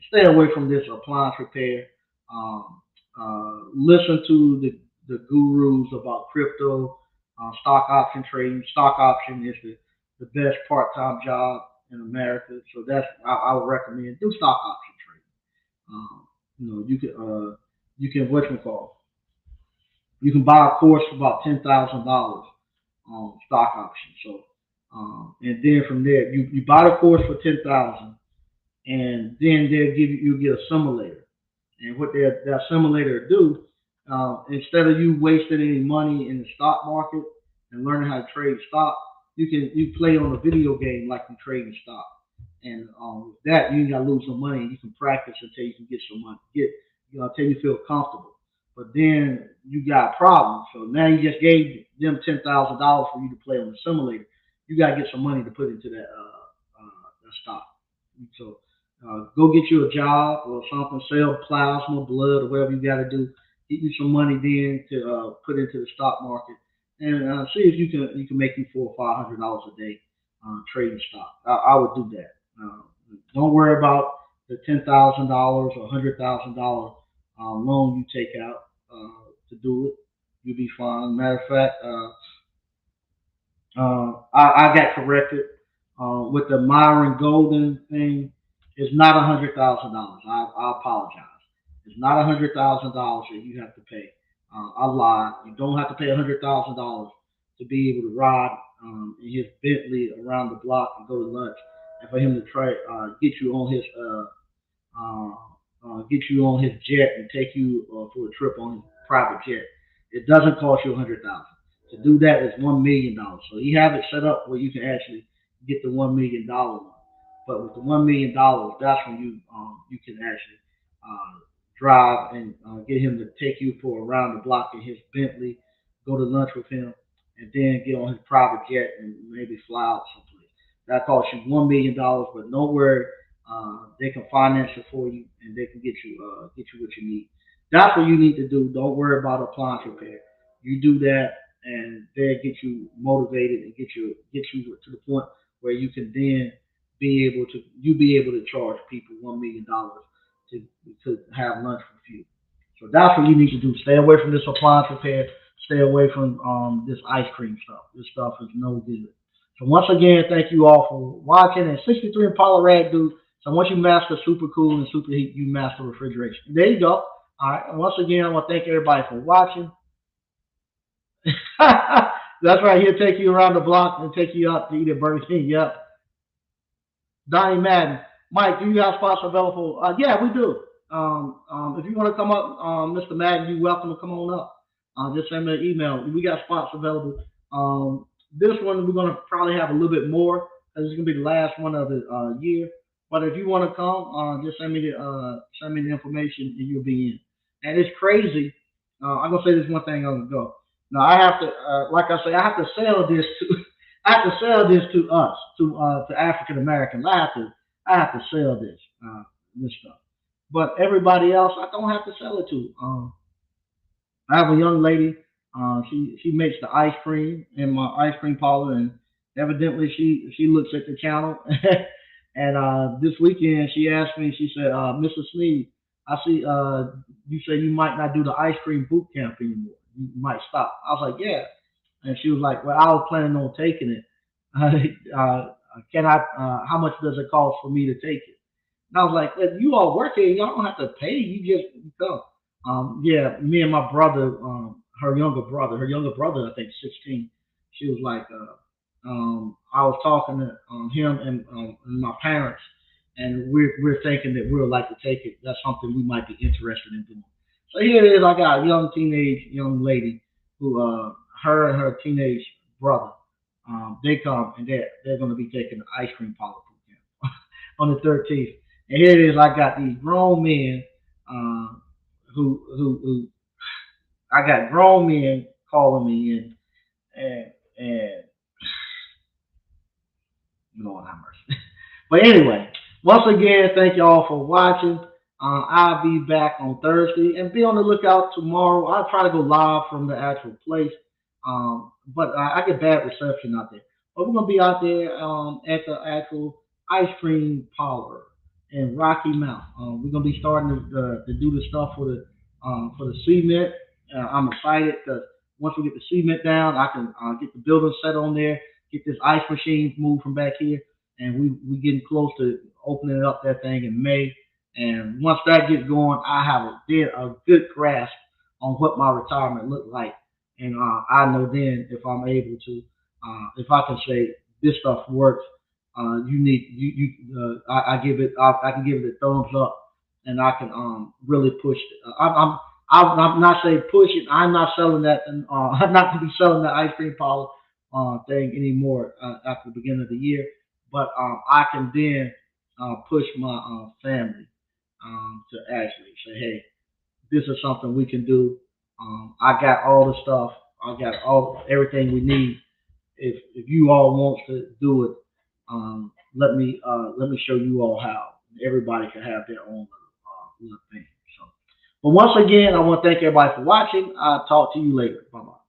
Stay away from this appliance repair. Listen to the gurus about crypto, stock option trading. Stock option is the best part-time job in America, so I would recommend do stock option trading. You can what you call you can buy a course for about $10,000 on stock options. So and then from there you buy the course for 10,000, and then they'll give you get a simulator. And what that simulator do, instead of you wasting any money in the stock market and learning how to trade stock, you play on a video game like you trade in stock. And with that, you ain't gotta lose some money. You can practice until you can get some money, until you feel comfortable. But then you got problems. So now you just gave them $10,000 for you to play on the simulator. You gotta get some money to put into that stock. So go get you a job or something, sell plasma, blood, or whatever you got to do. Get you some money then to put into the stock market, and see if you can make you $400 or $500 a day trading stock. I would do that. Don't worry about the $10,000 or $100,000 loan you take out to do it. You'll be fine. Matter of fact, I got corrected with the Myron Golden thing. It's not $100,000. I apologize. It's not $100,000 that you have to pay. I lied. You don't have to pay $100,000 to be able to ride in his Bentley around the block and go to lunch, and for him to try get you on his uh, get you on his jet and take you for a trip on his private jet. It doesn't cost you $100,000. To do that is $1 million. So you have it set up where you can actually get the $1 million one. But with the $1 million, that's when you can actually drive and get him to take you for around the block in his Bentley, go to lunch with him, and then get on his private jet and maybe fly out someplace. That costs you $1 million, but don't worry, they can finance it for you and they can get you what you need. That's what you need to do. Don't worry about appliance repair. You do that, and they get you motivated and get you to the point where you can then be able to charge people $1 million to have lunch with you. So that's what you need to do. Stay away from this appliance repair. Stay away from this ice cream stuff. This stuff is no good. So once again, thank you all for watching. And 63 Impala Rag dude. So once you master super cool and super heat, you master refrigeration. There you go. All right. And once again, I want to thank everybody for watching. That's right. He'll take you around the block and take you out to eat at Burger King. Yep. Donnie Madden. Mike, do you have spots available? Yeah, we do. If you want to come up, Mr. Madden, you're welcome to come on up. Just send me an email. We got spots available. This one, we're going to probably have a little bit more because it's going to be the last one of the year. But if you want to come, just send me the information and you'll be in. And it's crazy. I'm gonna say this one thing on the go. Now I have to, like I say, I have to sell this to, I have to sell this to us, to African Americans. I have to sell this stuff. But everybody else, I don't have to sell it to. I have a young lady. She makes the ice cream in my ice cream parlor, and evidently she looks at the channel. And this weekend she asked me. She said, "Mr. Sneed, I see you say you might not do the ice cream boot camp anymore. You might stop." I was like, "Yeah," and she was like, "Well, I was planning on taking it. Can I? How much does it cost for me to take it?" And I was like, "You all work here. Y'all don't have to pay. You just come." Yeah, me and my brother, her younger brother, I think 16. She was like, I was talking to him and my parents, and we're thinking that we would like to take it. That's something we might be interested in doing. So here it is. I got a young lady who her and her teenage brother, they come and they're going to be taking the ice cream parlor camp on the 13th. And here it is. I got these grown men uh, who I got grown men calling me in, and Lord have mercy. But anyway, once again, thank you all for watching. I'll be back on Thursday, and be on the lookout tomorrow. I'll try to go live from the actual place, but I get bad reception out there. But we're gonna be out there at the actual ice cream parlor in Rocky Mount. We're gonna be starting to do the stuff for the cement. I'm excited because once we get the cement down, I can get the building set on there, get this ice machine moved from back here, and we getting close to opening up that thing in May. And once that gets going, I have a good grasp on what my retirement look like, and I know then if I'm able to, if I can say this stuff works, you need I give it I can give it a thumbs up, and I can really push it. I'm not saying push it. I'm not selling that, and I'm not going to be selling the ice cream parlor thing anymore after the beginning of the year. But I can then push my family to actually say, hey, this is something we can do. I got all the stuff. I got all everything we need. If you all want to do it, let me show you all how. Everybody can have their own little thing. So, but once again, I want to thank everybody for watching. I'll talk to you later. Bye bye.